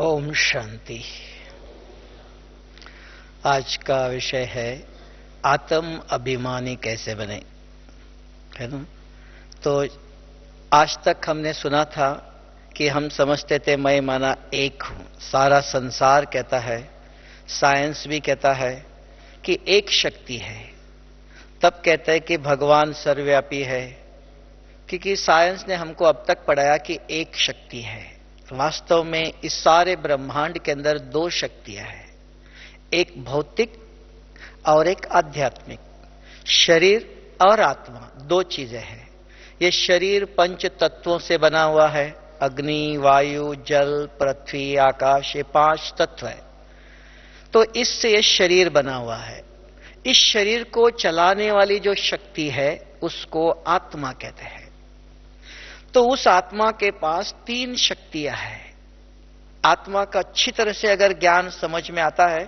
ओम शांति। आज का विषय है आत्म अभिमानी कैसे बने, है ना। तो आज तक हमने सुना था कि हम समझते थे मैं माना एक हूं। सारा संसार कहता है, साइंस भी कहता है कि एक शक्ति है। तब कहते हैं कि भगवान सर्वव्यापी है, क्योंकि साइंस ने हमको अब तक पढ़ाया कि एक शक्ति है। वास्तव में इस सारे ब्रह्मांड के अंदर दो शक्तियां हैं, एक भौतिक और एक आध्यात्मिक। शरीर और आत्मा दो चीजें हैं। ये शरीर पंच तत्वों से बना हुआ है, अग्नि, वायु, जल, पृथ्वी, आकाश, ये पांच तत्व है। तो इससे ये शरीर बना हुआ है। इस शरीर को चलाने वाली जो शक्ति है उसको आत्मा कहते हैं। तो उस आत्मा के पास तीन शक्तियां हैं। आत्मा का अच्छी तरह से अगर ज्ञान समझ में आता है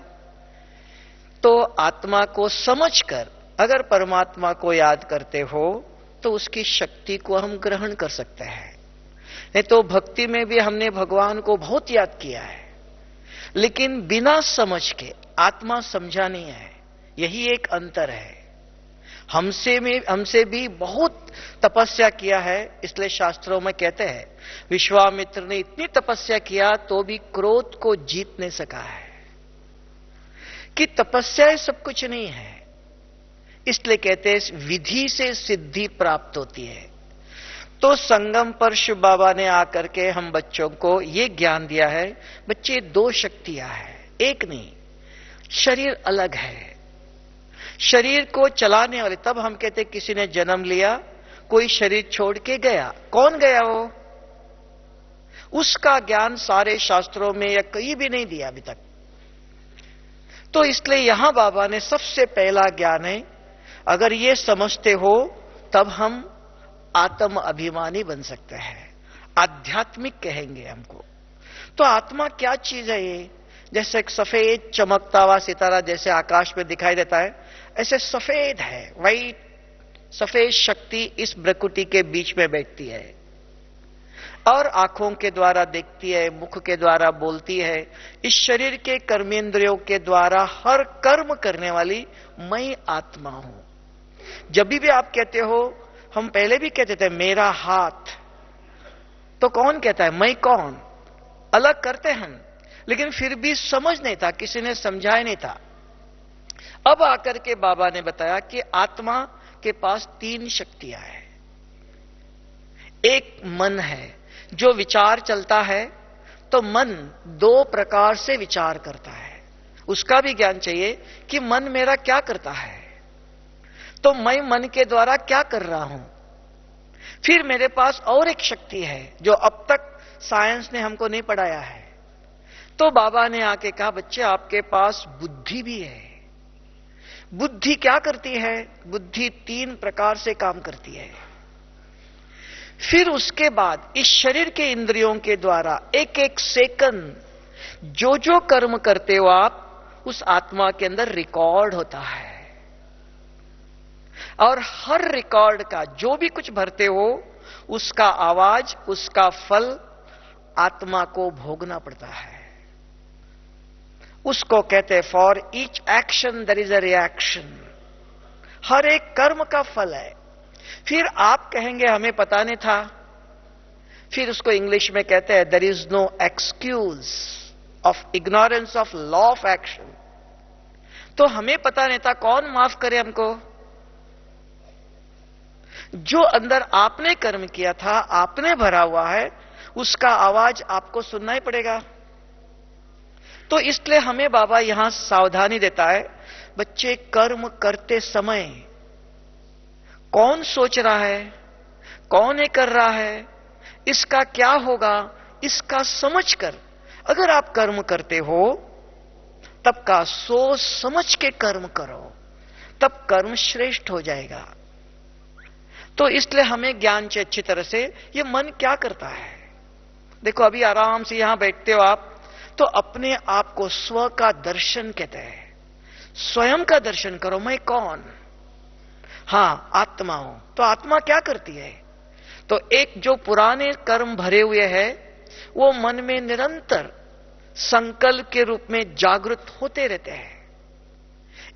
तो आत्मा को समझकर अगर परमात्मा को याद करते हो तो उसकी शक्ति को हम ग्रहण कर सकते हैं। नहीं तो भक्ति में भी हमने भगवान को बहुत याद किया है, लेकिन बिना समझ के आत्मा समझा नहीं है। यही एक अंतर है। हमसे भी बहुत तपस्या किया है, इसलिए शास्त्रों में कहते हैं विश्वामित्र ने इतनी तपस्या किया तो भी क्रोध को जीत नहीं सका है, कि तपस्या सब कुछ नहीं है। इसलिए कहते हैं विधि से सिद्धि प्राप्त होती है। तो संगम पर शिव बाबा ने आकर के हम बच्चों को यह ज्ञान दिया है, बच्चे दो शक्तियां हैं, एक नहीं। शरीर अलग है। शरीर को चलाने वाले, तब हम कहते किसी ने जन्म लिया, कोई शरीर छोड़ के गया। कौन गया वो? उसका ज्ञान सारे शास्त्रों में या कहीं भी नहीं दिया अभी तक। तो इसलिए यहां बाबा ने सबसे पहला ज्ञान है, अगर ये समझते हो तब हम आत्म अभिमानी बन सकते हैं। आध्यात्मिक कहेंगे हमको। तो आत्मा क्या चीज है? ये जैसे एक सफेद चमकता हुआ सितारा जैसे आकाश में दिखाई देता है, ऐसे सफेद है, वाइट सफेद शक्ति इस प्रकृति के बीच में बैठती है और आंखों के द्वारा देखती है, मुख के द्वारा बोलती है, इस शरीर के कर्मेंद्रियों के द्वारा हर कर्म करने वाली मैं आत्मा हूं। जब भी आप कहते हो, हम पहले भी कहते थे मेरा हाथ, तो कौन कहता है मैं कौन? अलग करते हैं, लेकिन फिर भी समझ नहीं था, किसी ने समझाया नहीं था। अब आकर के बाबा ने बताया कि आत्मा के पास तीन शक्तियां हैं। एक मन है, जो विचार चलता है तो मन दो प्रकार से विचार करता है। उसका भी ज्ञान चाहिए कि मन मेरा क्या करता है, तो मैं मन के द्वारा क्या कर रहा हूं। फिर मेरे पास और एक शक्ति है जो अब तक साइंस ने हमको नहीं पढ़ाया है। तो बाबा ने आके कहा, बच्चे आपके पास बुद्धि भी है। बुद्धि क्या करती है? बुद्धि तीन प्रकार से काम करती है। फिर उसके बाद इस शरीर के इंद्रियों के द्वारा एक एक सेकंड जो जो कर्म करते हो आप, उस आत्मा के अंदर रिकॉर्ड होता है। और हर रिकॉर्ड का जो भी कुछ भरते हो, उसका आवाज, उसका फल आत्मा को भोगना पड़ता है। उसको कहते हैं for each action there is a reaction. हर एक कर्म का फल है। फिर आप कहेंगे हमें पता नहीं था। फिर उसको इंग्लिश में कहते हैं there is no excuse of ignorance of law of action. तो हमें पता नहीं था, कौन माफ करे हमको? जो अंदर आपने कर्म किया था, आपने भरा हुआ है, उसका आवाज आपको सुनना ही पड़ेगा। तो इसलिए हमें बाबा यहां सावधानी देता है, बच्चे कर्म करते समय कौन सोच रहा है, कौन ये कर रहा है, इसका क्या होगा, इसका समझकर अगर आप कर्म करते हो तब का सोच समझ के कर्म करो, तब कर्म श्रेष्ठ हो जाएगा। तो इसलिए हमें ज्ञान से अच्छी तरह से ये मन क्या करता है। देखो अभी आराम से यहां बैठते हो आप, तो अपने आप को स्व का दर्शन कहते हैं। स्वयं का दर्शन करो, मैं कौन? हां, आत्मा हूं। तो आत्मा क्या करती है? तो एक जो पुराने कर्म भरे हुए हैं वो मन में निरंतर संकल्प के रूप में जागृत होते रहते हैं।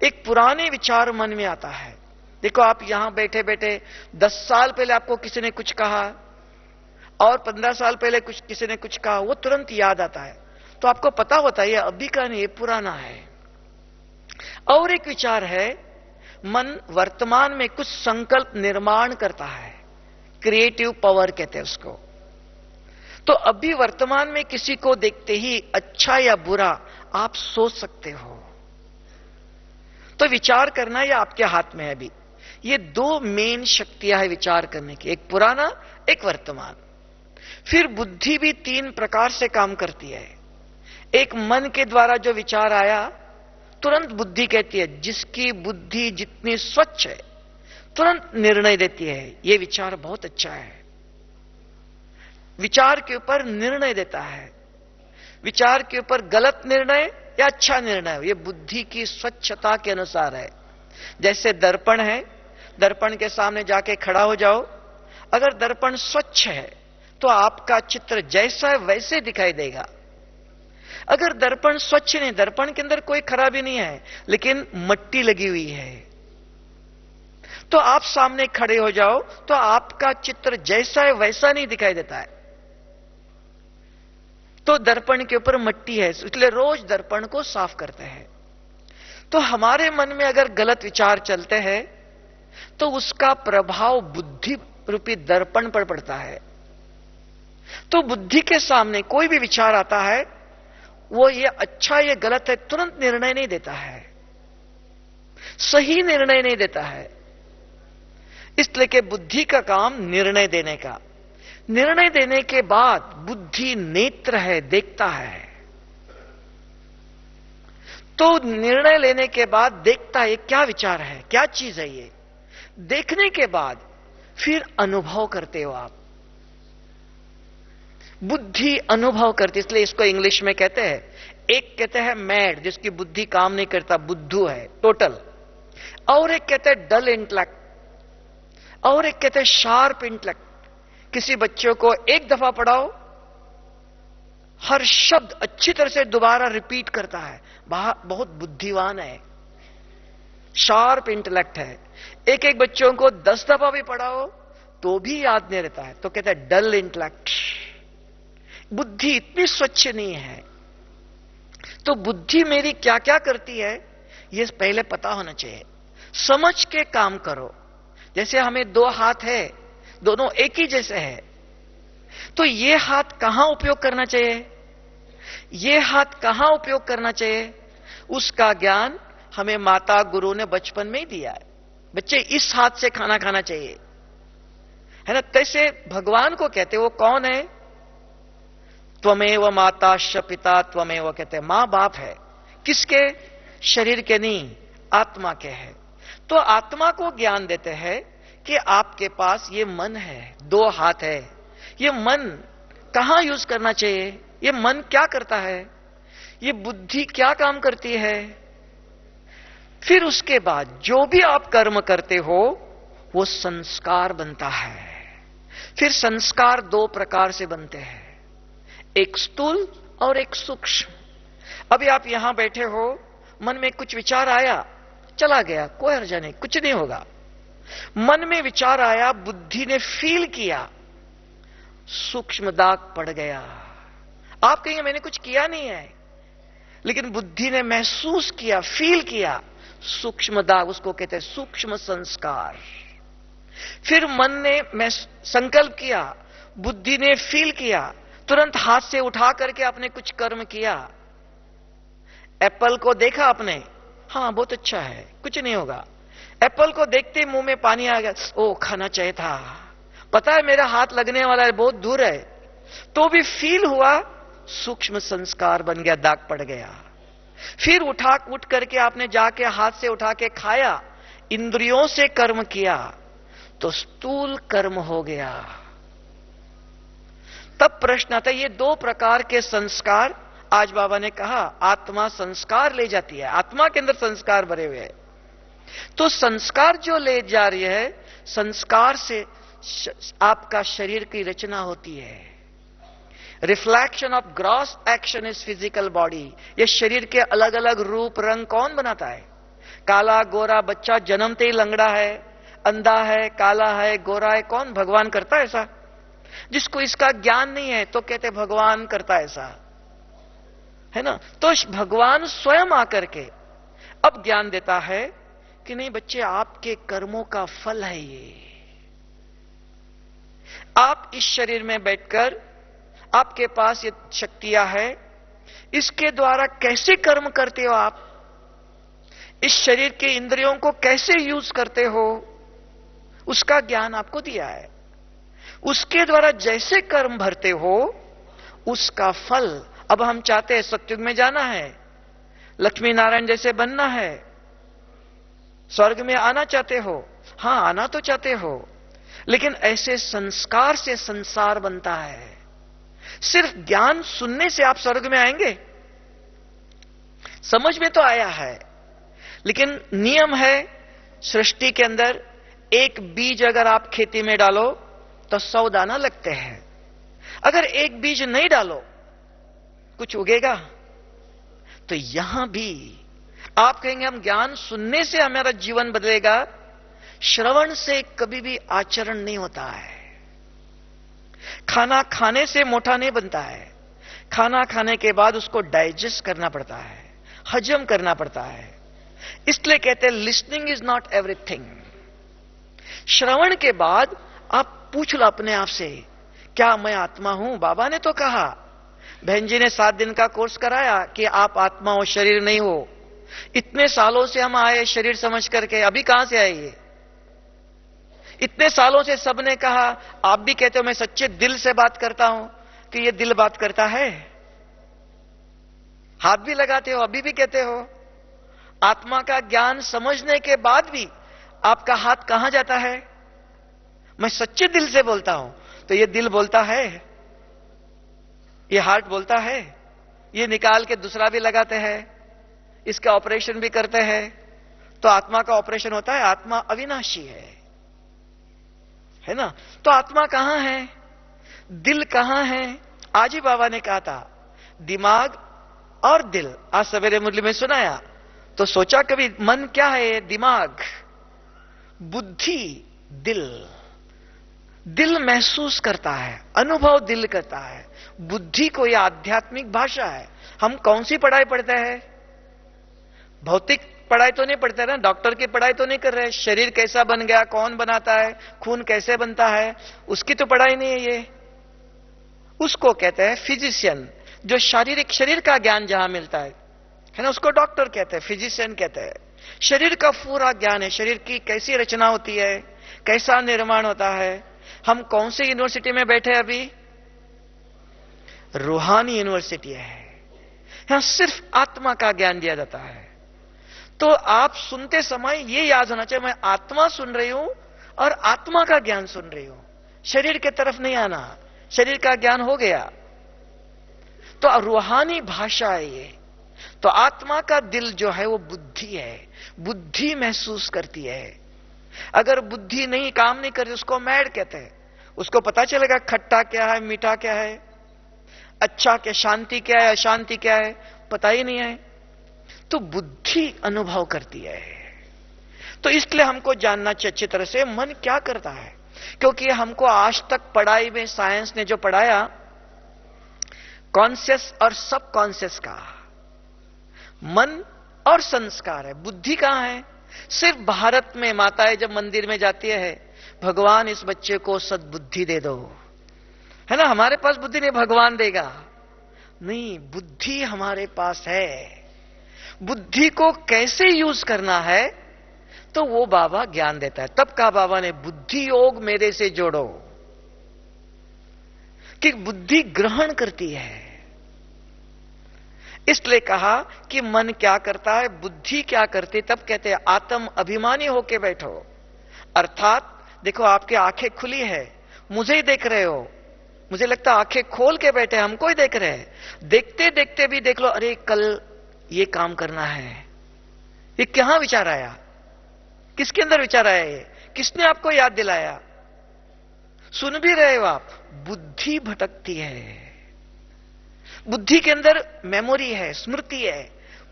एक पुराने विचार मन में आता है। देखो, आप यहां बैठे बैठे 10 साल पहले आपको किसी ने कुछ कहा और 15 साल पहले किसी ने कुछ कहा, वो तुरंत याद आता है। तो आपको पता होता है ये अभी का नहीं, ये पुराना है। और एक विचार है, मन वर्तमान में कुछ संकल्प निर्माण करता है, क्रिएटिव पावर कहते हैं उसको। तो अभी वर्तमान में किसी को देखते ही अच्छा या बुरा आप सोच सकते हो। तो विचार करना ये आपके हाथ में है। अभी ये 2 मेन शक्तियां है विचार करने की, एक पुराना, एक वर्तमान। फिर बुद्धि भी 3 प्रकार से काम करती है। एक मन के द्वारा जो विचार आया, तुरंत बुद्धि कहती है, जिसकी बुद्धि जितनी स्वच्छ है तुरंत निर्णय देती है, यह विचार बहुत अच्छा है। विचार के ऊपर निर्णय देता है। विचार के ऊपर गलत निर्णय या अच्छा निर्णय, यह बुद्धि की स्वच्छता के अनुसार है। जैसे दर्पण है, दर्पण के सामने जाके खड़ा हो जाओ, अगर दर्पण स्वच्छ है तो आपका चित्र जैसा है वैसे दिखाई देगा। अगर दर्पण स्वच्छ नहीं, दर्पण के अंदर कोई खराबी नहीं है लेकिन मट्टी लगी हुई है, तो आप सामने खड़े हो जाओ तो आपका चित्र जैसा है वैसा नहीं दिखाई देता है। तो दर्पण के ऊपर मट्टी है, इसलिए रोज दर्पण को साफ करते हैं। तो हमारे मन में अगर गलत विचार चलते हैं तो उसका प्रभाव बुद्धि रूपी दर्पण पर पड़ता है। तो बुद्धि के सामने कोई भी विचार आता है, वो ये अच्छा ये गलत है तुरंत निर्णय नहीं देता है, सही निर्णय नहीं देता है। इसलिए कि बुद्धि का काम निर्णय देने का। निर्णय देने के बाद बुद्धि नेत्र है, देखता है। तो निर्णय लेने के बाद देखता है क्या विचार है, क्या चीज है ये। देखने के बाद फिर अनुभव करते हो आप। बुद्धि अनुभव करती, इसलिए इसको इंग्लिश में कहते हैं, एक कहते हैं मैड, जिसकी बुद्धि काम नहीं करता, बुद्धू है टोटल। और एक कहते हैं डल इंटेलेक्ट, और एक कहते हैं शार्प इंटेलेक्ट। किसी बच्चों को एक दफा पढ़ाओ, हर शब्द अच्छी तरह से दोबारा रिपीट करता है, बहुत बुद्धिमान है, शार्प इंटेलेक्ट है। एक एक बच्चों को 10 दफा भी पढ़ाओ तो भी याद नहीं रहता है, तो कहते हैं डल इंटेलेक्ट। बुद्धि इतनी स्वच्छ नहीं है। तो बुद्धि मेरी क्या क्या करती है यह पहले पता होना चाहिए। समझ के काम करो। जैसे हमें 2 हाथ है, दोनों एक ही जैसे है, तो ये हाथ कहां उपयोग करना चाहिए, ये हाथ कहां उपयोग करना चाहिए, उसका ज्ञान हमें माता गुरु ने बचपन में ही दिया है। बच्चे इस हाथ से खाना खाना चाहिए, है ना। कैसे भगवान को कहते, वो कौन है, त्वमेव माताश्च पिता त्वमेव, कहते हैं मां बाप है। किसके, शरीर के नहीं, आत्मा के है। तो आत्मा को ज्ञान देते हैं कि आपके पास ये मन है, 2 हाथ है, ये मन कहां यूज करना चाहिए, ये मन क्या करता है, ये बुद्धि क्या काम करती है। फिर उसके बाद जो भी आप कर्म करते हो वो संस्कार बनता है। फिर संस्कार 2 प्रकार से बनते हैं, एक स्थूल और एक सूक्ष्म। अभी आप यहां बैठे हो, मन में कुछ विचार आया, चला गया, कोई हर्जा नहीं, कुछ नहीं होगा। मन में विचार आया, बुद्धि ने फील किया, सूक्ष्म दाग पड़ गया। आप कहेंगे मैंने कुछ किया नहीं है, लेकिन बुद्धि ने महसूस किया, फील किया, सूक्ष्म दाग, उसको कहते हैं सूक्ष्म संस्कार। फिर मन ने संकल्प किया, बुद्धि ने फील किया, तुरंत हाथ से उठा करके आपने कुछ कर्म किया। एप्पल को देखा आपने, हां बहुत अच्छा है, कुछ नहीं होगा। एप्पल को देखते ही मुंह में पानी आ गया, ओ खाना चाहिए था, पता है मेरा हाथ लगने वाला है, बहुत दूर है, तो भी फील हुआ, सूक्ष्म संस्कार बन गया, दाग पड़ गया। फिर उठ करके आपने जाके हाथ से उठा के खाया, इंद्रियों से कर्म किया, तो स्थूल कर्म हो गया। तब प्रश्न आता है, ये 2 प्रकार के संस्कार, आज बाबा ने कहा आत्मा संस्कार ले जाती है, आत्मा के अंदर संस्कार भरे हुए हैं। तो संस्कार जो ले जा रही है, संस्कार से आपका शरीर की रचना होती है। Reflection of gross action is physical body. ये शरीर के अलग अलग रूप रंग कौन बनाता है? काला गोरा बच्चा जन्मते ही लंगड़ा है, अंधा है, काला है, गोरा है, कौन? भगवान करता है ऐसा? जिसको इसका ज्ञान नहीं है तो कहते भगवान करता है ऐसा, है ना? तो भगवान स्वयं आकर के अब ज्ञान देता है कि नहीं बच्चे, आपके कर्मों का फल है ये। आप इस शरीर में बैठकर, आपके पास ये शक्तियां है, इसके द्वारा कैसे कर्म करते हो आप, इस शरीर के इंद्रियों को कैसे यूज करते हो, उसका ज्ञान आपको दिया है। उसके द्वारा जैसे कर्म भरते हो उसका फल। अब हम चाहते हैं सत्युग में जाना है, लक्ष्मी नारायण जैसे बनना है, स्वर्ग में आना चाहते हो, हां आना तो चाहते हो, लेकिन ऐसे संस्कार से संसार बनता है। सिर्फ ज्ञान सुनने से आप स्वर्ग में आएंगे? समझ में तो आया है, लेकिन नियम है सृष्टि के अंदर, एक बीज अगर आप खेती में डालो तो 100 दाना लगते हैं। अगर एक बीज नहीं डालो कुछ उगेगा? तो यहां भी आप कहेंगे हम ज्ञान सुनने से हमारा जीवन बदलेगा, श्रवण से कभी भी आचरण नहीं होता है। खाना खाने से मोटा नहीं बनता है, खाना खाने के बाद उसको डाइजेस्ट करना पड़ता है, हजम करना पड़ता है। इसलिए कहते हैं लिसनिंग इज नॉट एवरीथिंग। श्रवण के बाद आप पूछ लो अपने आप से, क्या मैं आत्मा हूं? बाबा ने तो कहा, बहन जी ने 7 दिन का कोर्स कराया कि आप आत्मा हो, शरीर नहीं हो। इतने सालों से हम आए शरीर समझ करके, अभी कहां से आए ये? इतने सालों से सबने कहा, आप भी कहते हो मैं सच्चे दिल से बात करता हूं, कि ये दिल बात करता है? हाथ भी लगाते हो, अभी भी कहते हो। आत्मा का ज्ञान समझने के बाद भी आपका हाथ कहां जाता है? मैं सच्चे दिल से बोलता हूं, तो ये दिल बोलता है, ये हार्ट बोलता है, ये निकाल के दूसरा भी लगाते हैं, इसका ऑपरेशन भी करते हैं, तो आत्मा का ऑपरेशन होता है। आत्मा अविनाशी है ना? तो आत्मा कहां है? दिल कहां है? आज ही बाबा ने कहा था दिमाग और दिल, आज सवेरे मुरली में सुनाया तो सोचा कभी मन क्या है? दिमाग, बुद्धि, दिल। दिल महसूस करता है, अनुभव दिल करता है। बुद्धि को यह आध्यात्मिक भाषा है। हम कौन सी पढ़ाई पढ़ते हैं? भौतिक पढ़ाई तो नहीं पढ़ते ना, डॉक्टर की पढ़ाई तो नहीं कर रहे। शरीर कैसा बन गया, कौन बनाता है, खून कैसे बनता है, उसकी तो पढ़ाई नहीं है ये। उसको कहते हैं फिजिशियन, जो शारीरिक शरीर का ज्ञान जहां मिलता है ना, उसको डॉक्टर कहते हैं, फिजिशियन कहते हैं। शरीर का पूरा ज्ञान है, शरीर की कैसी रचना होती है, कैसा निर्माण होता है। हम कौन सी यूनिवर्सिटी में बैठे अभी? रूहानी यूनिवर्सिटी है, यहां सिर्फ आत्मा का ज्ञान दिया जाता है। तो आप सुनते समय ये याद होना चाहिए, मैं आत्मा सुन रही हूं और आत्मा का ज्ञान सुन रही हूं, शरीर के तरफ नहीं आना। शरीर का ज्ञान हो गया तो रूहानी भाषा है ये। तो आत्मा का दिल जो है वो बुद्धि है, बुद्धि महसूस करती है। अगर बुद्धि नहीं काम नहीं करती उसको मैड कहते हैं। उसको पता चलेगा खट्टा क्या है, मीठा क्या है, अच्छा क्या, शांति क्या है, अशांति क्या है, पता ही नहीं है। तो बुद्धि अनुभव करती है। तो इसलिए हमको जानना चाहिए अच्छी तरह से मन क्या करता है, क्योंकि हमको आज तक पढ़ाई में साइंस ने जो पढ़ाया कॉन्शियस और सबकॉन्शियस का, मन और संस्कार है। बुद्धि कहां है? सिर्फ भारत में माताएं जब मंदिर में जाती है, भगवान इस बच्चे को सद्बुद्धि दे दो, है ना। हमारे पास बुद्धि नहीं, भगवान देगा। नहीं, बुद्धि हमारे पास है। बुद्धि को कैसे यूज करना है तो वो बाबा ज्ञान देता है। तब कहा बाबा ने बुद्धि योग मेरे से जोड़ो, कि बुद्धि ग्रहण करती है। इसलिए कहा कि मन क्या करता है, बुद्धि क्या करती। तब कहते हैं आत्म अभिमानी होके बैठो। अर्थात देखो आपकी आंखें खुली है, मुझे ही देख रहे हो, मुझे लगता है आंखें खोल के बैठे हमको ही देख रहे हैं। देखते देखते भी देख लो, अरे कल ये काम करना है, ये कहां विचार आया, किसके अंदर विचार आया, ये किसने आपको याद दिलाया। सुन भी रहे हो आप, बुद्धि भटकती है। बुद्धि के अंदर मेमोरी है, स्मृति है,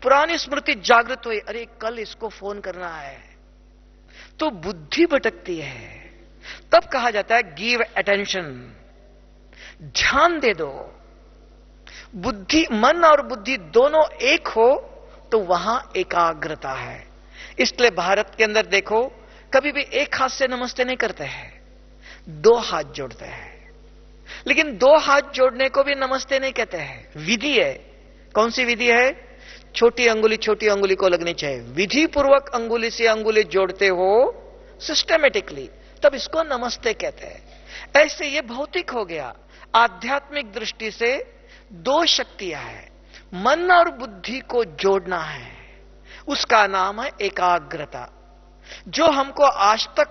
पुरानी स्मृति जागृत हुई, अरे कल इसको फोन करना है, तो बुद्धि भटकती है। तब कहा जाता है गिव अटेंशन, ध्यान दे दो। बुद्धि, मन और बुद्धि दोनों एक हो तो वहां एकाग्रता है। इसलिए भारत के अंदर देखो, कभी भी एक हाथ से नमस्ते नहीं करते हैं, दो हाथ जोड़ते हैं। लेकिन दो हाथ जोड़ने को भी नमस्ते नहीं कहते हैं, विधि है। कौन सी विधि है? छोटी अंगुली को लगनी चाहिए। विधि पूर्वक अंगुली से अंगुली जोड़ते हो सिस्टमेटिकली, तब इसको नमस्ते कहते हैं। ऐसे ये भौतिक हो गया। आध्यात्मिक दृष्टि से दो शक्तियां हैं, मन और बुद्धि को जोड़ना है, उसका नाम है एकाग्रता। जो हमको आज तक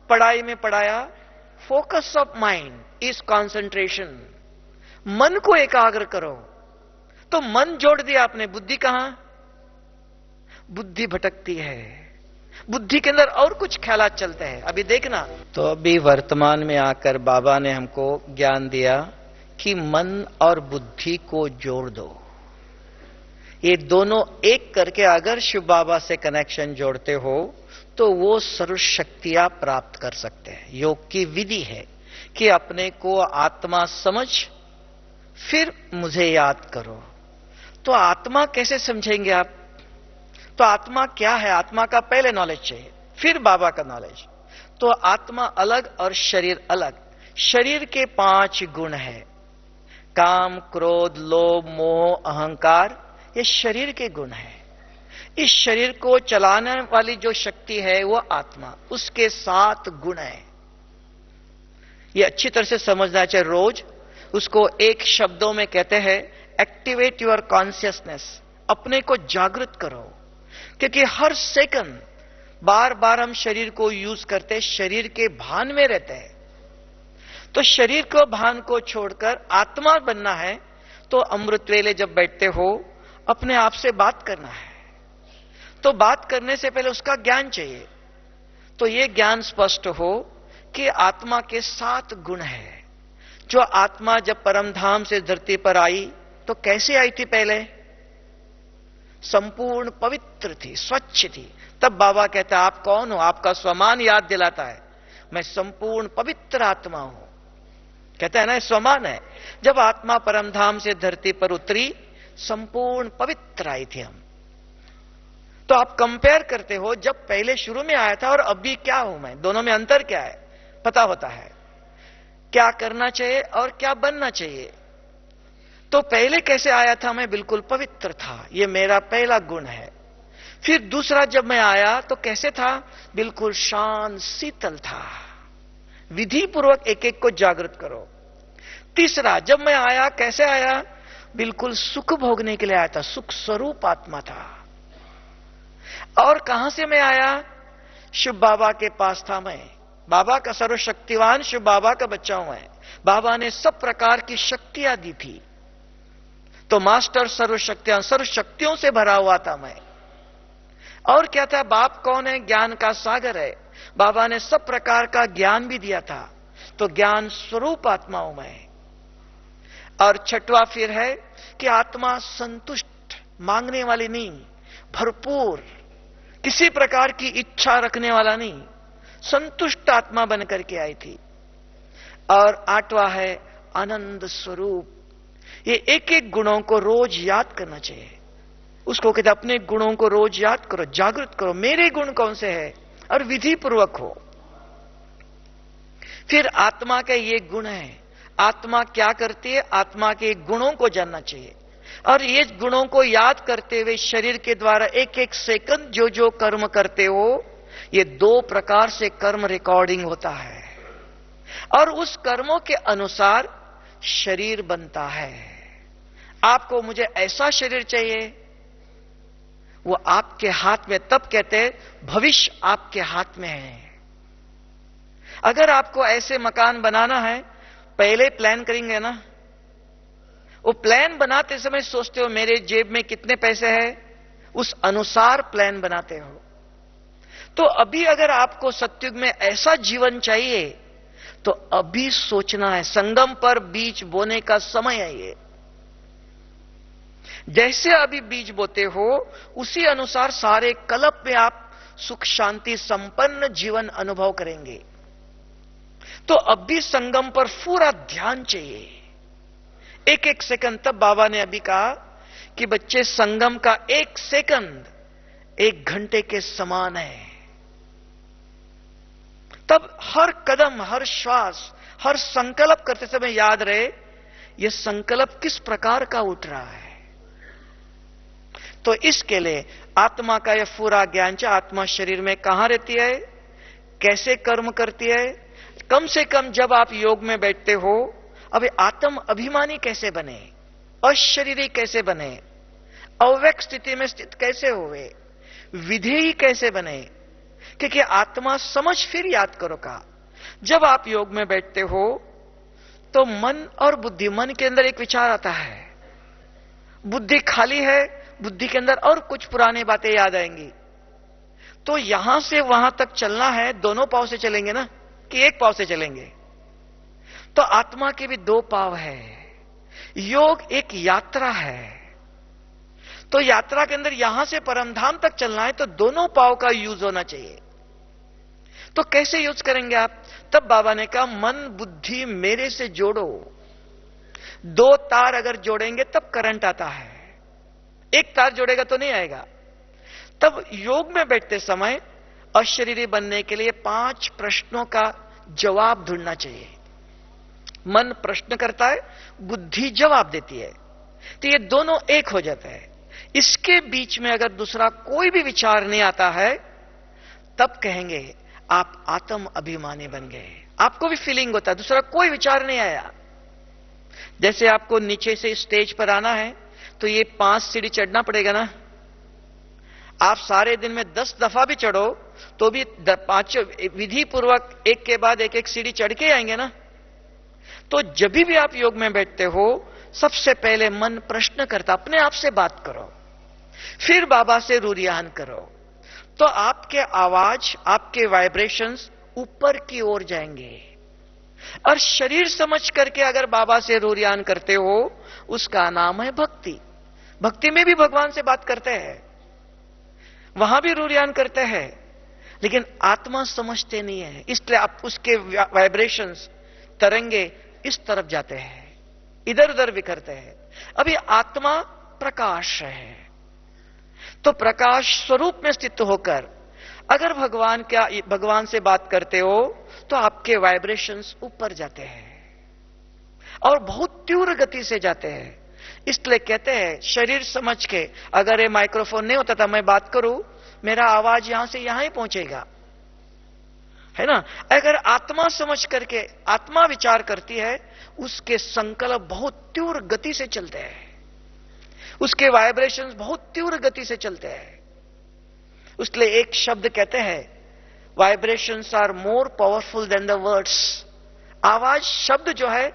पढ़ाई में पढ़ाया, focus of mind is concentration. मन को एकाग्र करो, तो मन जोड़ दिया आपने, बुद्धि कहां? बुद्धि भटकती है, बुद्धि के अंदर और कुछ ख्यालात चलते हैं। अभी देखना, तो अभी वर्तमान में आकर बाबा ने हमको ज्ञान दिया कि मन और बुद्धि को जोड़ दो। ये दोनों एक करके अगर शिव बाबा से कनेक्शन जोड़ते हो तो वो सर्व शक्तियां प्राप्त कर सकते हैं। योग की विधि है कि अपने को आत्मा समझ, फिर मुझे याद करो। तो आत्मा कैसे समझेंगे आप? तो आत्मा क्या है? आत्मा का पहले नॉलेज चाहिए, फिर बाबा का नॉलेज। तो आत्मा अलग और शरीर अलग। शरीर के 5 गुण है, काम, क्रोध, लोभ, मोह, अहंकार, ये शरीर के गुण है। इस शरीर को चलाने वाली जो शक्ति है वो आत्मा, उसके 7 गुण है। ये अच्छी तरह से समझना चाहिए। रोज उसको एक शब्दों में कहते हैं एक्टिवेट योर कॉन्शियसनेस, अपने को जागृत करो। क्योंकि हर सेकंड बार बार हम शरीर को यूज करते, शरीर के भान में रहते हैं। तो शरीर को भान को छोड़कर आत्मा बनना है, तो अमृत वेले जब बैठते हो अपने आप से बात करना है। तो बात करने से पहले उसका ज्ञान चाहिए। तो यह ज्ञान स्पष्ट हो कि आत्मा के 7 गुण है। जो आत्मा जब परमधाम से धरती पर आई तो कैसे आई थी? पहले संपूर्ण पवित्र थी, स्वच्छ थी। तब बाबा कहता है आप कौन हो? आपका स्वमान याद दिलाता है, मैं संपूर्ण पवित्र आत्मा हूं। कहता है ना, स्वमान है। जब आत्मा परमधाम से धरती पर उतरी, संपूर्ण पवित्र आई थी हम। तो आप कंपेयर करते हो, जब पहले शुरू में आया था और अभी क्या हूं मैं, दोनों में अंतर क्या है पता होता है। क्या करना चाहिए और क्या बनना चाहिए। तो पहले कैसे आया था? मैं बिल्कुल पवित्र था, यह मेरा पहला गुण है। फिर दूसरा जब मैं आया तो कैसे था? बिल्कुल शांत शीतल था। विधि पूर्वक एक एक को जागृत करो। तीसरा जब मैं आया, कैसे आया? बिल्कुल सुख भोगने के लिए आया था, सुख स्वरूप आत्मा था। और कहां से मैं आया? शिव बाबा के पास था मैं। बाबा का सर्वशक्तिवान शिव बाबा का बच्चा हूं मैं। बाबा ने सब प्रकार की शक्तियां दी थी। तो मास्टर सर्वशक्तियों से भरा हुआ था मैं। और क्या था? बाप कौन है? ज्ञान का सागर है। बाबा ने सब प्रकार का ज्ञान भी दिया था। तो ज्ञान स्वरूप आत्मा हूं मैं। और छठवां फिर है कि आत्मा संतुष्ट, मांगने वाली नहीं, भरपूर, किसी प्रकार की इच्छा रखने वाला नहीं, संतुष्ट आत्मा बनकर के आई थी। और 8वां है आनंद स्वरूप। ये एक एक गुणों को रोज याद करना चाहिए। उसको कहते अपने गुणों को रोज याद करो, जागृत करो, मेरे गुण कौन से हैं, और विधि पूर्वक हो। फिर आत्मा के ये गुण है, आत्मा क्या करती है, आत्मा के गुणों को जानना चाहिए। और ये गुणों को याद करते हुए शरीर के द्वारा एक एक सेकंड जो जो कर्म करते हो, ये 2 प्रकार से कर्म रिकॉर्डिंग होता है। और उस कर्मों के अनुसार शरीर बनता है। आपको मुझे ऐसा शरीर चाहिए, वो आपके हाथ में। तब कहते हैं भविष्य आपके हाथ में है। अगर आपको ऐसे मकान बनाना है, पहले प्लान करेंगे ना। वो प्लान बनाते समय सोचते हो मेरे जेब में कितने पैसे हैं, उस अनुसार प्लान बनाते हो। तो अभी अगर आपको सत्युग में ऐसा जीवन चाहिए तो अभी सोचना है। संगम पर बीज बोने का समय है ये। जैसे अभी बीज बोते हो उसी अनुसार सारे कल्प में आप सुख शांति संपन्न जीवन अनुभव करेंगे। तो अब भी संगम पर पूरा ध्यान चाहिए, एक एक सेकंड। तब बाबा ने अभी कहा कि बच्चे संगम का एक सेकंड 1 घंटे के समान है। तब हर कदम, हर श्वास, हर संकल्प करते समय याद रहे यह संकल्प किस प्रकार का उठ रहा है। तो इसके लिए आत्मा का यह पूरा ज्ञान चाहिए। आत्मा शरीर में कहां रहती है, कैसे कर्म करती है। कम से कम जब आप योग में बैठते हो, अब आत्म अभिमानी कैसे बने, अशरीरी कैसे बने, अव्यक्त स्थिति में स्थित कैसे हुए, विधेयी कैसे बने। क्योंकि आत्मा समझ फिर याद करो का। जब आप योग में बैठते हो तो मन और बुद्धि, मन के अंदर एक विचार आता है, बुद्धि खाली है, बुद्धि के अंदर और कुछ पुरानी बातें याद आएंगी। तो यहां से वहां तक चलना है, दोनों पांव से चलेंगे ना कि एक पांव से चलेंगे। तो आत्मा के भी 2 पांव है। योग एक यात्रा है, तो यात्रा के अंदर यहां से परमधाम तक चलना है, तो दोनों पांव का यूज होना चाहिए। तो कैसे यूज करेंगे आप? तब बाबा ने कहा मन बुद्धि मेरे से जोड़ो। 2 तार अगर जोड़ेंगे तब करंट आता है, एक तार जोड़ेगा तो नहीं आएगा। तब योग में बैठते समय अशरीरी बनने के लिए 5 प्रश्नों का जवाब ढूंढना चाहिए। मन प्रश्न करता है, बुद्धि जवाब देती है, तो ये दोनों एक हो जाते हैं। इसके बीच में अगर दूसरा कोई भी विचार नहीं आता है, तब कहेंगे आप आत्म अभिमानी बन गए। आपको भी फीलिंग होता है दूसरा कोई विचार नहीं आया। जैसे आपको नीचे से स्टेज पर आना है तो ये 5 सीढ़ी चढ़ना पड़ेगा ना। आप सारे दिन में 10 दफा भी चढ़ो तो भी 5 विधि पूर्वक एक के बाद एक सीढ़ी चढ़ के आएंगे ना। तो जब भी आप योग में बैठते हो, सबसे पहले मन प्रश्न करता, अपने आप से बात करो, फिर बाबा से रूरियान करो। तो आपके आवाज, आपके वाइब्रेशंस ऊपर की ओर जाएंगे। और शरीर समझ करके अगर बाबा से रूरियान करते हो, उसका नाम है भक्ति। भक्ति में भी भगवान से बात करते हैं, वहां भी रूरियान करते हैं, लेकिन आत्मा समझते नहीं है, इसलिए आप उसके वाइब्रेशंस, तरंगे इस तरफ जाते हैं, इधर उधर बिखरते हैं। अभी आत्मा प्रकाश है, तो प्रकाश स्वरूप में स्थित होकर अगर भगवान से बात करते हो तो आपके वाइब्रेशंस ऊपर जाते हैं और बहुत तीव्र गति से जाते हैं। इसलिए कहते हैं शरीर समझ के, अगर ये माइक्रोफोन नहीं होता था, मैं बात करूं, मेरा आवाज यहां से यहां ही पहुंचेगा, है ना। अगर आत्मा समझ करके आत्मा विचार करती है, उसके संकल्प बहुत तीव्र गति से चलते हैं, उसके वाइब्रेशंस बहुत तीव्र गति से चलते हैं। इसलिए एक शब्द कहते हैं, vibrations are more powerful than the words. आवाज, शब्द जो है,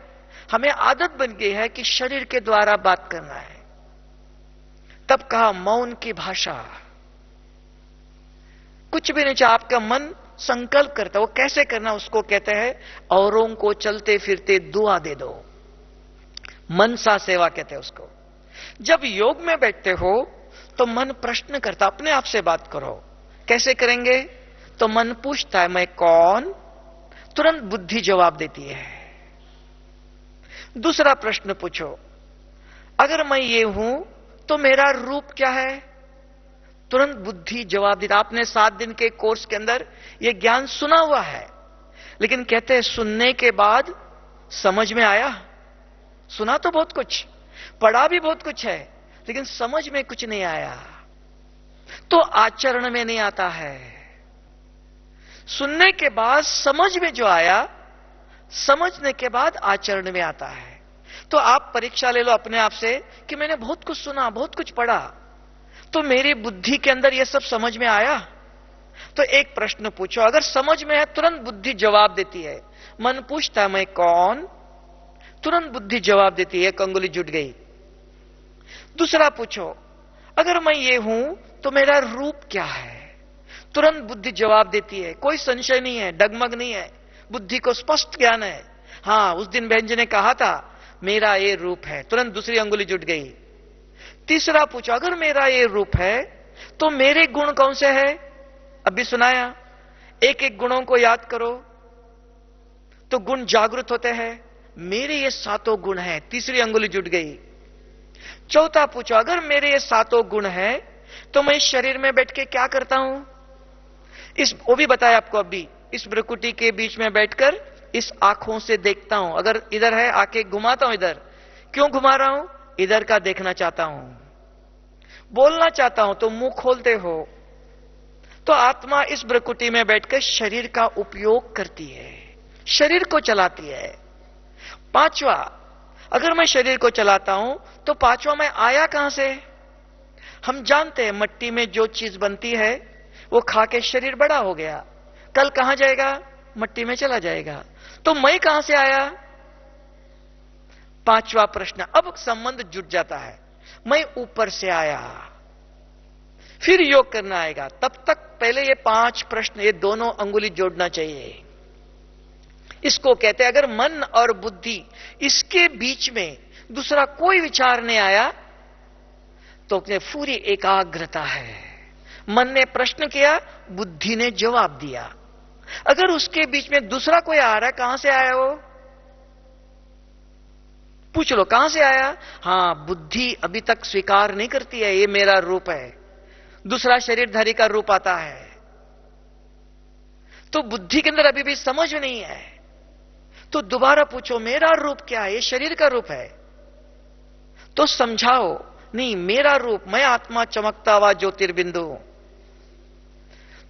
हमें आदत बन गई है कि शरीर के द्वारा बात करना है। तब कहा मौन की भाषा, कुछ भी नहीं चाहिए, आपका मन संकल्प करता है, वो कैसे करना उसको कहते हैं औरों को चलते फिरते दुआ दे दो, मनसा सेवा कहते हैं उसको। जब योग में बैठते हो तो मन प्रश्न करता, अपने आप से बात करो। कैसे करेंगे? तो मन पूछता है मैं कौन, तुरंत बुद्धि जवाब देती है। दूसरा प्रश्न पूछो, अगर मैं ये हूं तो मेरा रूप क्या है, तुरंत बुद्धि जवाब देता। आपने 7 दिन के कोर्स के अंदर यह ज्ञान सुना हुआ है, लेकिन कहते हैं सुनने के बाद समझ में आया। सुना तो बहुत कुछ, पढ़ा भी बहुत कुछ है, लेकिन समझ में कुछ नहीं आया, तो आचरण में नहीं आता है। सुनने के बाद समझ में जो आया, समझने के बाद आचरण में आता है। तो आप परीक्षा ले लो अपने आप से कि मैंने बहुत कुछ सुना, बहुत कुछ पढ़ा, तो मेरी बुद्धि के अंदर यह सब समझ में आया? तो एक प्रश्न पूछो, अगर समझ में है तुरंत बुद्धि जवाब देती है। मन पूछता है मैं कौन, तुरंत बुद्धि जवाब देती है, कंगुली जुट गई। दूसरा पूछो, अगर मैं ये हूं तो मेरा रूप क्या है, तुरंत बुद्धि जवाब देती है, कोई संशय नहीं है, डगमग नहीं है, बुद्धि को स्पष्ट ज्ञान है। हां, उस दिन बहन जी ने कहा था मेरा ये रूप है, तुरंत दूसरी अंगुली जुट गई। तीसरा पूछो, अगर मेरा ये रूप है तो मेरे गुण कौन से हैं? अभी सुनाया, एक एक गुणों को याद करो तो गुण जागृत होते हैं। मेरे ये सातों गुण हैं, तीसरी अंगुली जुट गई। चौथा पूछो, अगर मेरे ये सातों गुण हैं तो मैं शरीर में बैठ के क्या करता हूं? वो भी बताया आपको अभी। इस भ्रुकुटी के बीच में बैठकर इस आंखों से देखता हूं। अगर इधर है, आंखें घुमाता हूं इधर। क्यों घुमा रहा हूं? इधर का देखना चाहता हूं। बोलना चाहता हूं तो मुंह खोलते हो। तो आत्मा इस भ्रुकुटी में बैठकर शरीर का उपयोग करती है, शरीर को चलाती है। पांचवा, अगर मैं शरीर को चलाता हूं तो पांचवा मैं आया कहां से? हम जानते हैं मट्टी में जो चीज बनती है वो खा के शरीर बड़ा हो गया, कल कहां जाएगा? मट्टी में चला जाएगा। तो मैं कहां से आया? पांचवा प्रश्न। अब संबंध जुट जाता है, मैं ऊपर से आया। फिर योग करना आएगा। तब तक पहले ये 5 प्रश्न, ये दोनों अंगुली जोड़ना चाहिए। इसको कहते हैं, अगर मन और बुद्धि इसके बीच में दूसरा कोई विचार नहीं आया तो पूरी एकाग्रता है। मन ने प्रश्न किया, बुद्धि ने जवाब दिया। अगर उसके बीच में दूसरा कोई आ रहा है, कहां से आया वो? पूछ लो, कहां से आया? हां, बुद्धि अभी तक स्वीकार नहीं करती है ये मेरा रूप है, दूसरा शरीरधारी का रूप आता है। तो बुद्धि के अंदर अभी भी समझ नहीं है। तो दोबारा पूछो, मेरा रूप क्या है? ये शरीर का रूप है। तो समझाओ, नहीं, मेरा रूप, मैं आत्मा चमकता हुआ ज्योतिर्बिंदु।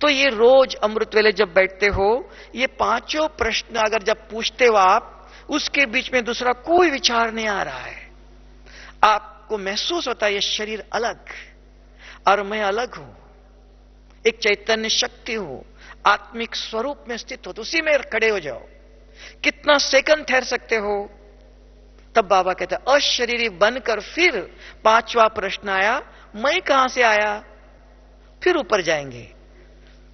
तो ये रोज अमृत वेले जब बैठते हो, ये 5 प्रश्न अगर जब पूछते हो आप, उसके बीच में दूसरा कोई विचार नहीं आ रहा है, आपको महसूस होता है ये शरीर अलग और मैं अलग हूं, एक चैतन्य शक्ति हूं, आत्मिक स्वरूप में स्थित हो, तो उसी में खड़े हो जाओ। कितना सेकंड ठहर सकते हो? तब बाबा कहते हैं, अशरीरी बनकर फिर 5वां प्रश्न आया, मैं कहां से आया? फिर ऊपर जाएंगे।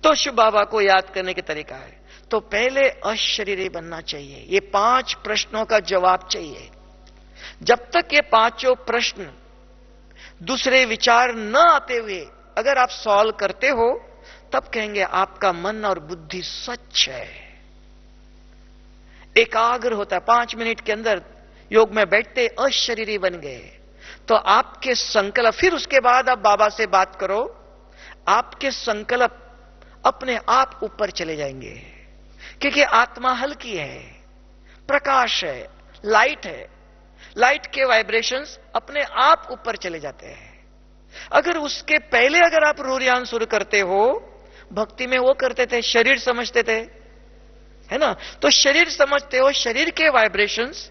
तो शिव बाबा को याद करने के तरीका है, तो पहले अशरीरी बनना चाहिए। ये 5 प्रश्नों का जवाब चाहिए। जब तक ये 5 प्रश्न दूसरे विचार न आते हुए अगर आप सॉल्व करते हो, तब कहेंगे आपका मन और बुद्धि सच है, एकाग्र होता है। 5 मिनट के अंदर योग में बैठते अशरीरी बन गए। तो आपके संकल्प, फिर उसके बाद आप बाबा से बात करो, आपके संकल्प अपने आप ऊपर चले जाएंगे, क्योंकि आत्मा हल्की है, प्रकाश है, लाइट है। लाइट के वाइब्रेशंस अपने आप ऊपर चले जाते हैं। अगर उसके पहले अगर आप रूरियान शुरू करते हो, भक्ति में वो करते थे, शरीर समझते थे, है ना? तो शरीर समझते हो, शरीर के वाइब्रेशंस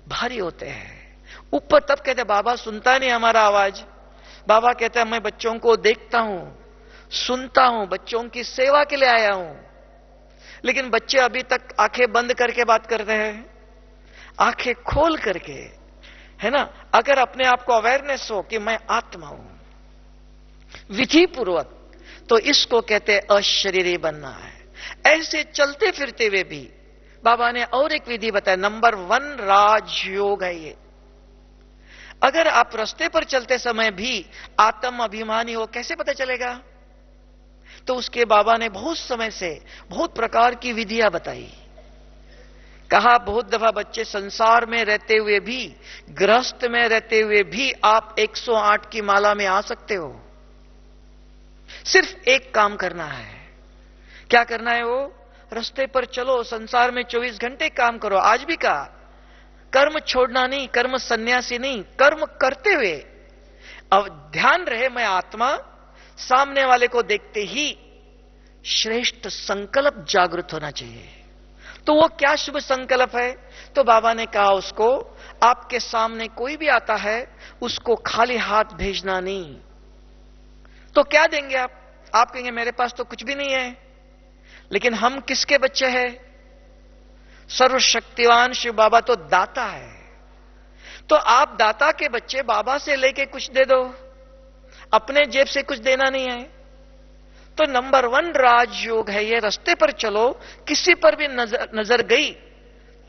भारी होते हैं ऊपर। तब कहते बाबा सुनता नहीं हमारा आवाज। बाबा कहते हैं, मैं बच्चों को देखता हूं, सुनता हूं, बच्चों की सेवा के लिए आया हूं। लेकिन बच्चे अभी तक आंखें बंद करके बात करते हैं, आंखें खोल करके, है ना? अगर अपने आप को अवेयरनेस हो कि मैं आत्मा हूं विधि पूर्वक, तो इसको कहते हैं अशरीरी बनना है। ऐसे चलते फिरते हुए भी बाबा ने और एक विधि बताया, नंबर 1 राजयोग है ये। अगर आप रास्ते पर चलते समय भी आत्म अभिमानी हो, कैसे पता चलेगा? तो उसके बाबा ने बहुत समय से बहुत प्रकार की विधियां बताई। कहा बहुत दफा बच्चे संसार में रहते हुए भी, गृहस्थ में रहते हुए भी आप 108 की माला में आ सकते हो। सिर्फ एक काम करना है। क्या करना है? वो रास्ते पर चलो, संसार में 24 घंटे काम करो। आज भी कहा, कर्म छोड़ना नहीं, कर्म सन्यासी नहीं, कर्म करते हुए अब ध्यान रहे मैं आत्मा। सामने वाले को देखते ही श्रेष्ठ संकल्प जागृत होना चाहिए। तो वो क्या शुभ संकल्प है? तो बाबा ने कहा उसको, आपके सामने कोई भी आता है उसको खाली हाथ भेजना नहीं। तो क्या देंगे आप? आप कहेंगे मेरे पास तो कुछ भी नहीं है। लेकिन हम किसके बच्चे हैं? सर्वशक्तिवान शिव बाबा तो दाता है। तो आप दाता के बच्चे, बाबा से लेके कुछ दे दो, अपने जेब से कुछ देना नहीं है। तो नंबर 1 राजयोग है ये। रास्ते पर चलो, किसी पर भी नजर गई,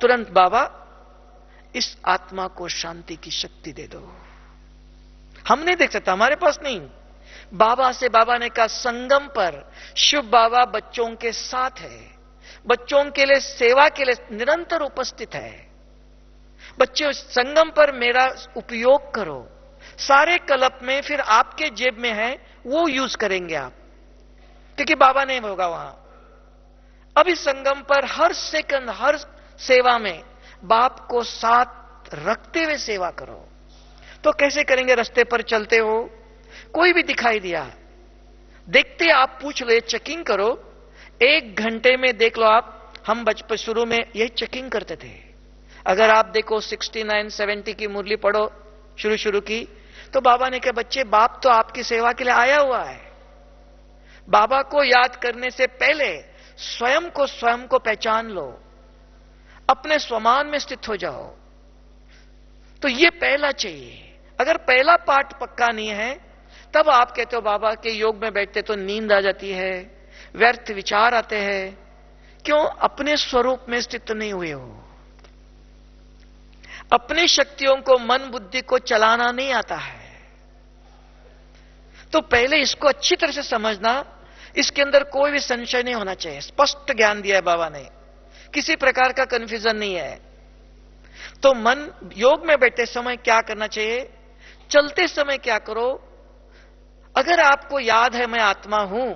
तुरंत बाबा इस आत्मा को शांति की शक्ति दे दो। हम नहीं देख सकते, हमारे पास नहीं। बाबा से बाबा ने कहा संगम पर शिव बाबा बच्चों के साथ है, बच्चों के लिए सेवा के लिए निरंतर उपस्थित है। बच्चों संगम पर मेरा उपयोग करो, सारे कल्प में फिर आपके जेब में है वो यूज करेंगे आप, क्योंकि बाबा नहीं होगा वहां। अब इस संगम पर हर सेकंड हर सेवा में बाप को साथ रखते हुए सेवा करो। तो कैसे करेंगे? रास्ते पर चलते हो, कोई भी दिखाई दिया, देखते आप पूछ लो, चेकिंग करो, 1 घंटे में देख लो आप। हम बचपन शुरू में यही चेकिंग करते थे। अगर आप देखो 69 70 की मुरली पढ़ो शुरू की, तो बाबा ने कहा बच्चे बाप तो आपकी सेवा के लिए आया हुआ है। बाबा को याद करने से पहले स्वयं को पहचान लो, अपने स्वमान में स्थित हो जाओ। तो ये पहला चाहिए। अगर पहला पाठ पक्का नहीं है, तब आप कहते हो बाबा के योग में बैठते तो नींद आ जाती है, व्यर्थ विचार आते हैं। क्यों? अपने स्वरूप में स्थित नहीं हुए हो। अपनी शक्तियों को, मन बुद्धि को चलाना नहीं आता है। तो पहले इसको अच्छी तरह से समझना, इसके अंदर कोई भी संशय नहीं होना चाहिए। स्पष्ट ज्ञान दिया है बाबा ने, किसी प्रकार का कंफ्यूजन नहीं है। तो मन योग में बैठते समय क्या करना चाहिए, चलते समय क्या करो। अगर आपको याद है मैं आत्मा हूं,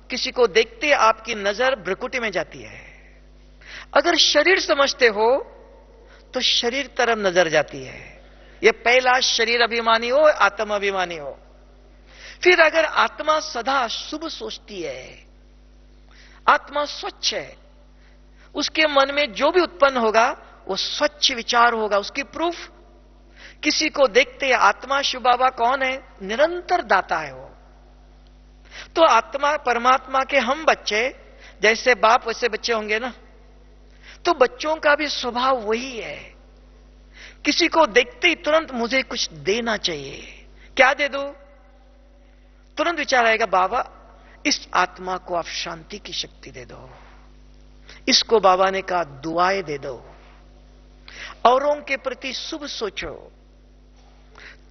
किसी को देखते आपकी नजर भ्रुकुटी में जाती है। अगर शरीर समझते हो तो शरीर तरफ नजर जाती है। यह पहला शरीर अभिमानी हो, आत्म अभिमानी हो। फिर अगर आत्मा सदा शुभ सोचती है, आत्मा स्वच्छ है, उसके मन में जो भी उत्पन्न होगा वो स्वच्छ विचार होगा। उसकी प्रूफ किसी को देखते आत्मा शिव बाबा कौन है? निरंतर दाता है वो। तो आत्मा परमात्मा के हम बच्चे, जैसे बाप वैसे बच्चे होंगे ना। तो बच्चों का भी स्वभाव वही है, किसी को देखते ही तुरंत मुझे कुछ देना चाहिए। क्या दे दो? तुरंत विचार आएगा बाबा इस आत्मा को आप शांति की शक्ति दे दो, इसको बाबा ने कहा दुआएं दे दो, औरों के प्रति शुभ सोचो।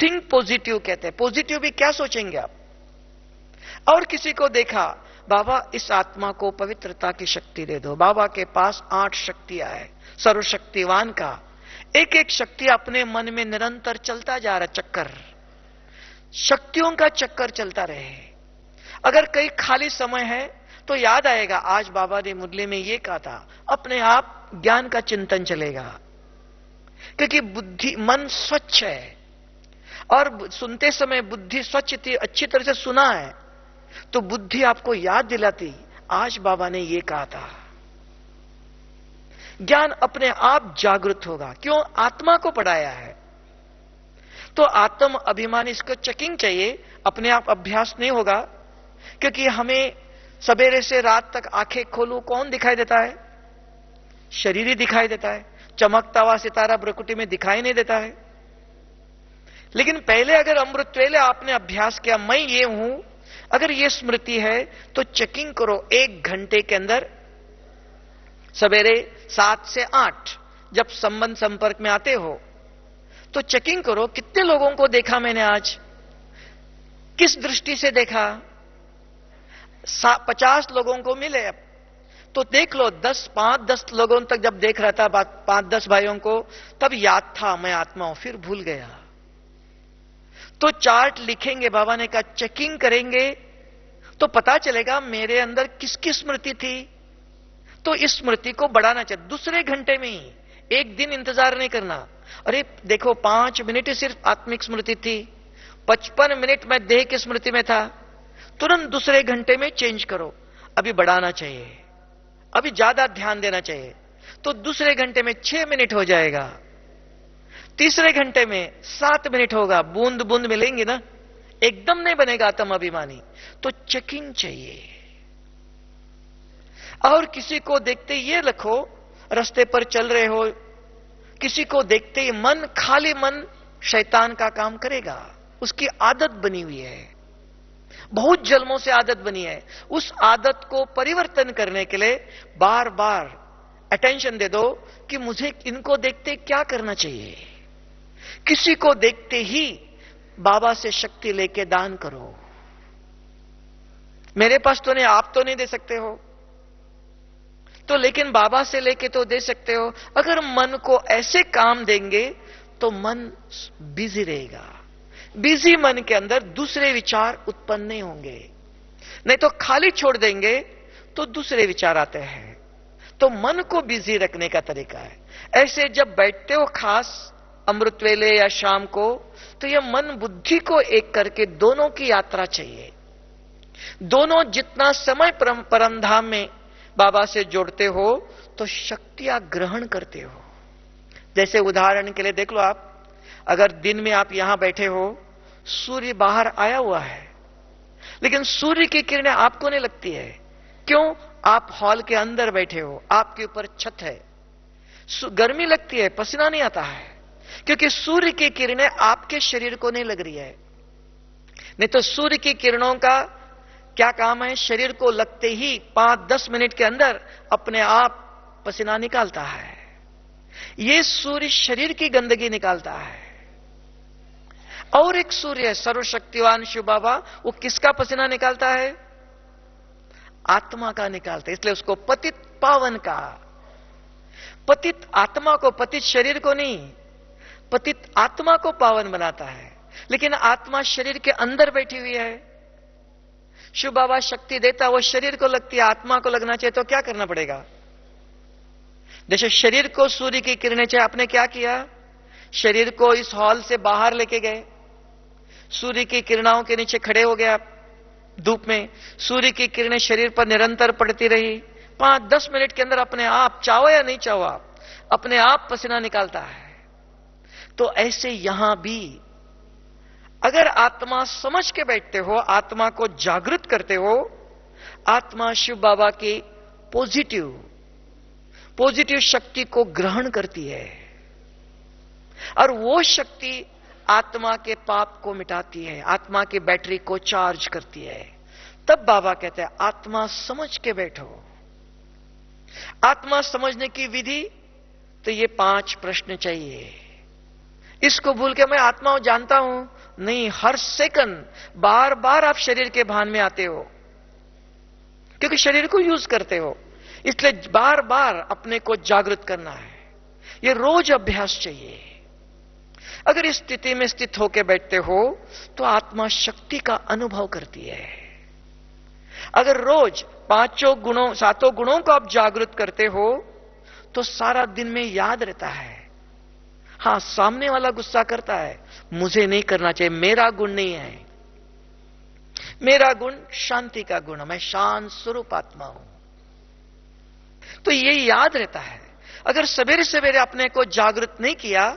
थिंक पॉजिटिव कहते हैं। पॉजिटिव भी क्या सोचेंगे आप? और किसी को देखा, बाबा इस आत्मा को पवित्रता की शक्ति दे दो। बाबा के पास 8 शक्तियां है, सर्वशक्तिवान का एक एक शक्ति अपने मन में निरंतर चलता जा रहा चक्कर, शक्तियों का चक्कर चलता रहे। अगर कहीं खाली समय है तो याद आएगा आज बाबा ने मुरली में ये कहा था, अपने आप ज्ञान का चिंतन चलेगा। क्योंकि बुद्धि मन स्वच्छ है, और सुनते समय बुद्धि स्वच्छ थी, अच्छी तरह से सुना है, तो बुद्धि आपको याद दिलाती आज बाबा ने ये कहा था। ज्ञान अपने आप जागृत होगा। क्यों? आत्मा को पढ़ाया है। तो आत्म अभिमान, इसको चेकिंग चाहिए, अपने आप अभ्यास नहीं होगा। क्योंकि हमें सवेरे से रात तक आंखें खोलू, कौन दिखाई देता है? शरीर ही दिखाई देता है। चमकता हुआ सितारा भ्रुकुटी में दिखाई नहीं देता है। लेकिन पहले अगर अमृत वेले आपने अभ्यास किया, मैं ये हूं, अगर ये स्मृति है तो चेकिंग करो 1 घंटे के अंदर, सवेरे 7 से 8 जब संबंध संपर्क में आते हो तो चेकिंग करो कितने लोगों को देखा मैंने आज, किस दृष्टि से देखा। 50 लोगों को मिले, तो देख लो 5-10 लोगों तक जब देख रहा था, 5-10 भाइयों को, तब याद था मैं आत्मा हूं, फिर भूल गया। तो चार्ट लिखेंगे, बाबा ने कहा चेकिंग करेंगे तो पता चलेगा मेरे अंदर किसकी स्मृति थी। तो इस स्मृति को बढ़ाना चाहिए दूसरे घंटे में ही, 1 दिन इंतजार नहीं करना। अरे देखो 5 मिनट ही सिर्फ आत्मिक स्मृति थी, 55 मिनट में देह की स्मृति में था, तुरंत दूसरे घंटे में चेंज करो। अभी बढ़ाना चाहिए, अभी ज्यादा ध्यान देना चाहिए। तो दूसरे घंटे में 6 मिनट हो जाएगा, तीसरे घंटे में 7 मिनट होगा। बूंद बूंद मिलेंगे ना, एकदम नहीं बनेगा आत्म अभिमानी। तो चेकिंग चाहिए। और किसी को देखते ये रखो, रास्ते पर चल रहे हो, किसी को देखते ही मन, खाली मन शैतान का काम करेगा। उसकी आदत बनी हुई है, बहुत जन्मों से आदत बनी है। उस आदत को परिवर्तन करने के लिए बार बार अटेंशन दे दो कि मुझे इनको देखते क्या करना चाहिए। किसी को देखते ही बाबा से शक्ति लेके दान करो। मेरे पास तो नहीं, आप तो नहीं दे सकते हो, तो लेकिन बाबा से लेके तो दे सकते हो। अगर मन को ऐसे काम देंगे तो मन बिजी रहेगा। बिजी मन के अंदर दूसरे विचार उत्पन्न नहीं होंगे। नहीं तो खाली छोड़ देंगे तो दूसरे विचार आते हैं। तो मन को बिजी रखने का तरीका है, ऐसे जब बैठते हो खास अमृत वेले या शाम को, तो यह मन बुद्धि को एक करके दोनों की यात्रा चाहिए। दोनों जितना समय परमधाम में बाबा से जोड़ते हो तो शक्तियां ग्रहण करते हो। जैसे उदाहरण के लिए देख लो, आप अगर दिन में आप यहां बैठे हो, सूर्य बाहर आया हुआ है, लेकिन सूर्य की किरणें आपको नहीं लगती है। क्यों? आप हॉल के अंदर बैठे हो, आपके ऊपर छत है, गर्मी लगती है, पसीना नहीं आता है, क्योंकि सूर्य की किरणें आपके शरीर को नहीं लग रही है। नहीं तो सूर्य की किरणों का क्या काम है? शरीर को लगते ही 5-10 मिनट के अंदर अपने आप पसीना निकालता है। यह सूर्य शरीर की गंदगी निकालता है। और एक सूर्य है सर्वशक्तिवान शिव बाबा, वो किसका पसीना निकालता है? आत्मा का निकालता है। इसलिए उसको पतित पावन का। पतित आत्मा को, पतित शरीर को नहीं, पतित आत्मा को पावन बनाता है। लेकिन आत्मा शरीर के अंदर बैठी हुई है। शिव बाबा शक्ति देता, वो शरीर को लगती है, आत्मा को लगना चाहिए, तो क्या करना पड़ेगा? जैसे शरीर को सूर्य की किरणें चाहिए, आपने क्या किया? शरीर को इस हॉल से बाहर लेके गए, सूर्य की किरणों के नीचे खड़े हो गए आप धूप में, सूर्य की किरणें शरीर पर निरंतर पड़ती रही। 5-10 मिनट के अंदर अपने आप, चाहो या नहीं चाहो आप, अपने आप पसीना निकालता है। तो ऐसे यहां भी अगर आत्मा समझ के बैठते हो, आत्मा को जागृत करते हो, आत्मा शिव बाबा की पॉजिटिव शक्ति को ग्रहण करती है, और वो शक्ति आत्मा के पाप को मिटाती है, आत्मा की बैटरी को चार्ज करती है। तब बाबा कहते हैं आत्मा समझ के बैठो। आत्मा समझने की विधि, तो ये 5 प्रश्न चाहिए। इसको भूल के मैं आत्मा जानता हूं, नहीं, हर सेकंड बार बार आप शरीर के भान में आते हो, क्योंकि शरीर को यूज करते हो, इसलिए बार बार अपने को जागृत करना है। ये रोज अभ्यास चाहिए। अगर इस स्थिति में स्थित होकर बैठते हो तो आत्मा शक्ति का अनुभव करती है। अगर रोज 7 गुणों को आप जागृत करते हो तो सारा दिन में याद रहता है। हां, सामने वाला गुस्सा करता है, मुझे नहीं करना चाहिए, मेरा गुण नहीं है, मेरा गुण शांति का गुण है, मैं शांत स्वरूप आत्मा हूं। तो ये याद रहता है। अगर सवेरे सवेरे अपने को जागृत नहीं किया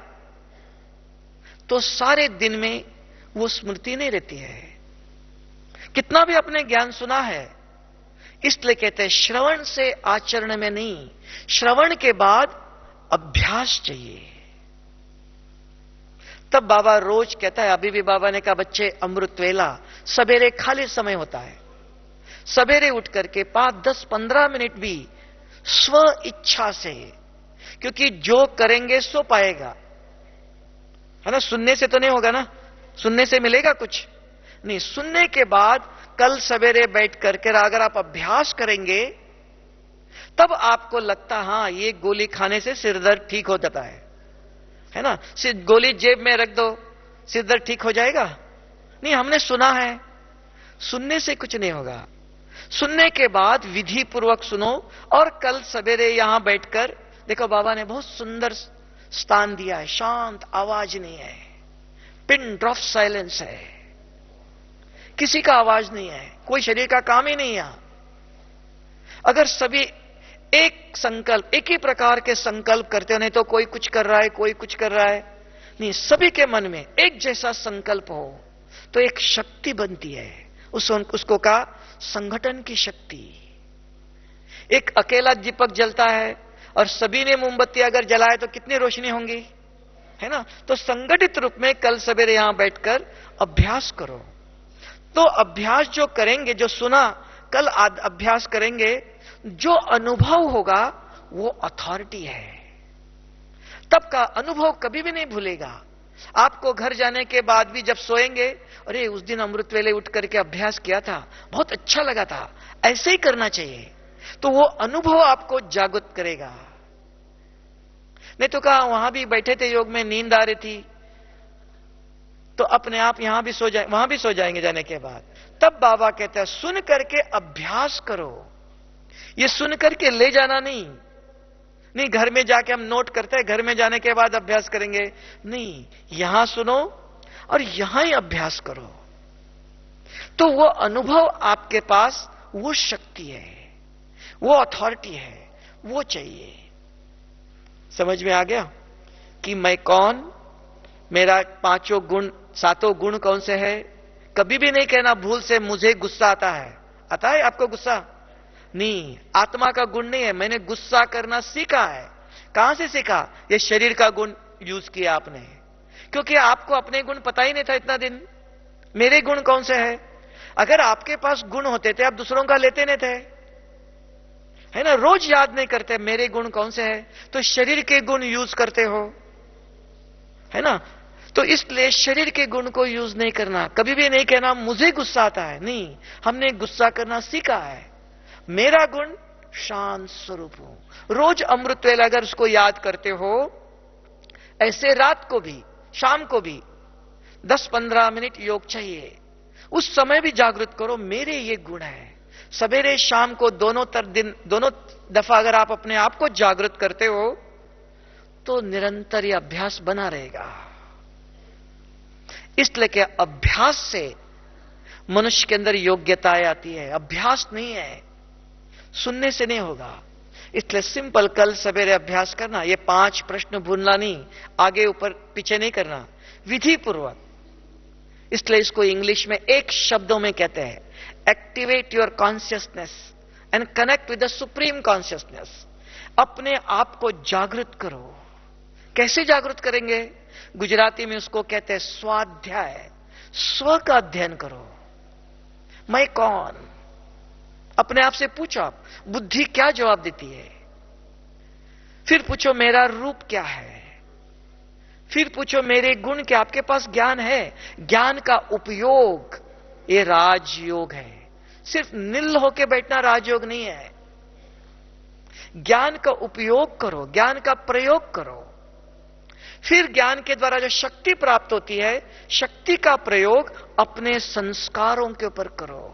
तो सारे दिन में वो स्मृति नहीं रहती है। कितना भी अपने ज्ञान सुना है, इसलिए कहते हैं श्रवण से आचरण में नहीं, श्रवण के बाद अभ्यास चाहिए। तब बाबा रोज कहता है, अभी भी बाबा ने कहा बच्चे अमृत वेला सवेरे खाली समय होता है, सवेरे उठ करके 5-10-15 मिनट भी स्व इच्छा से, क्योंकि जो करेंगे सो पाएगा, है ना? सुनने से तो नहीं होगा ना, सुनने से मिलेगा कुछ नहीं। सुनने के बाद कल सवेरे बैठ करके अगर आप अभ्यास करेंगे तब आपको लगता हां ये गोली खाने से सिरदर्द ठीक हो जाता है ना? सिर्फ गोली जेब में रख दो, सिरदर्द ठीक हो जाएगा? नहीं, हमने सुना है, सुनने से कुछ नहीं होगा। सुनने के बाद विधि पूर्वक सुनो, और कल सवेरे यहां बैठकर देखो, बाबा ने बहुत सुंदर स्थान दिया है, शांत, आवाज नहीं है, पिन ड्रॉप साइलेंस है, किसी का आवाज नहीं है, कोई शरीर का काम ही नहीं है। अगर सभी एक संकल्प, एक ही प्रकार के संकल्प करते हो, नहीं तो कोई कुछ कर रहा है, कोई कुछ कर रहा है, नहीं, सभी के मन में एक जैसा संकल्प हो तो एक शक्ति बनती है। उसको कहा संगठन की शक्ति। एक अकेला दीपक जलता है और सभी ने मोमबत्ती अगर जलाए तो कितनी रोशनी होंगी, है ना? तो संगठित रूप में कल सवेरे यहां बैठकर अभ्यास करो। तो अभ्यास जो करेंगे, जो सुना कल अभ्यास करेंगे, जो अनुभव होगा वो अथॉरिटी है। तब का अनुभव कभी भी नहीं भूलेगा। आपको घर जाने के बाद भी जब सोएंगे, अरे उस दिन अमृत वेले उठ करके अभ्यास किया था, बहुत अच्छा लगा था, ऐसे ही करना चाहिए। तो वो अनुभव आपको जागृत करेगा। नहीं तो कहा वहां भी बैठे थे योग में, नींद आ रही थी, तो अपने आप यहां भी सो जाए, वहां भी सो जाएंगे जाने के बाद। तब बाबा कहते हैं सुन करके अभ्यास करो। ये सुन करके ले जाना नहीं, नहीं घर में जाके हम नोट करते हैं, घर में जाने के बाद अभ्यास करेंगे, नहीं, यहां सुनो और यहां ही अभ्यास करो। तो वो अनुभव आपके पास, वो शक्ति है, वो अथॉरिटी है, वो चाहिए। समझ में आ गया कि मैं कौन, मेरा पांचों गुण, सातों गुण कौन से है। कभी भी नहीं कहना भूल से मुझे गुस्सा आता है। आता है आपको गुस्सा? नहीं, आत्मा का गुण नहीं है। मैंने गुस्सा करना सीखा है। कहां से सीखा? ये शरीर का गुण यूज किया आपने, क्योंकि आपको अपने गुण पता ही नहीं था इतना दिन। मेरे गुण कौन से है? अगर आपके पास गुण होते थे, आप दूसरों का लेते नहीं थे, है ना। रोज याद नहीं करते मेरे गुण कौन से है, तो शरीर के गुण यूज करते हो, है ना। तो इसलिए शरीर के गुण को यूज नहीं करना। कभी भी नहीं कहना मुझे गुस्सा आता है, नहीं, हमने गुस्सा करना सीखा है। मेरा गुण शांत स्वरूप हूं। रोज अमृत वेला अगर उसको याद करते हो, ऐसे रात को भी, शाम को भी 10-15 मिनट योग चाहिए, उस समय भी जागृत करो मेरे ये गुण है। सवेरे शाम को दोनों दफा अगर आप अपने आप को जागृत करते हो, तो निरंतर यह अभ्यास बना रहेगा। इसलिए कि अभ्यास से मनुष्य के अंदर योग्यताएं आती है, अभ्यास नहीं है, सुनने से नहीं होगा। इसलिए सिंपल कल सवेरे अभ्यास करना, ये 5 प्रश्न भूलना नहीं, आगे ऊपर पीछे नहीं करना, विधि पूर्वक। इसलिए इसको इंग्लिश में एक शब्दों में कहते हैं, activate your consciousness and connect with the supreme consciousness. अपने आप को जागृत करो। कैसे जागृत करेंगे? गुजराती में उसको कहते हैं स्वाध्याय। स्व का अध्ययन करो। मैं कौन? अपने आप से पूछो, आप बुद्धि क्या जवाब देती है। फिर पूछो मेरा रूप क्या है। फिर पूछो मेरे गुण क्या। आपके पास ज्ञान है, ज्ञान का उपयोग, ये राजयोग है। सिर्फ निल होके बैठना राजयोग नहीं है। ज्ञान का उपयोग करो, ज्ञान का प्रयोग करो। फिर ज्ञान के द्वारा जो शक्ति प्राप्त होती है, शक्ति का प्रयोग अपने संस्कारों के ऊपर करो।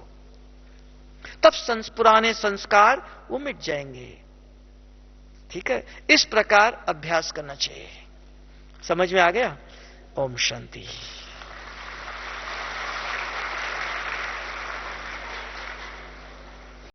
तब पुराने संस्कार वो मिट जाएंगे। ठीक है, इस प्रकार अभ्यास करना चाहिए। समझ में आ गया? ओम शांति।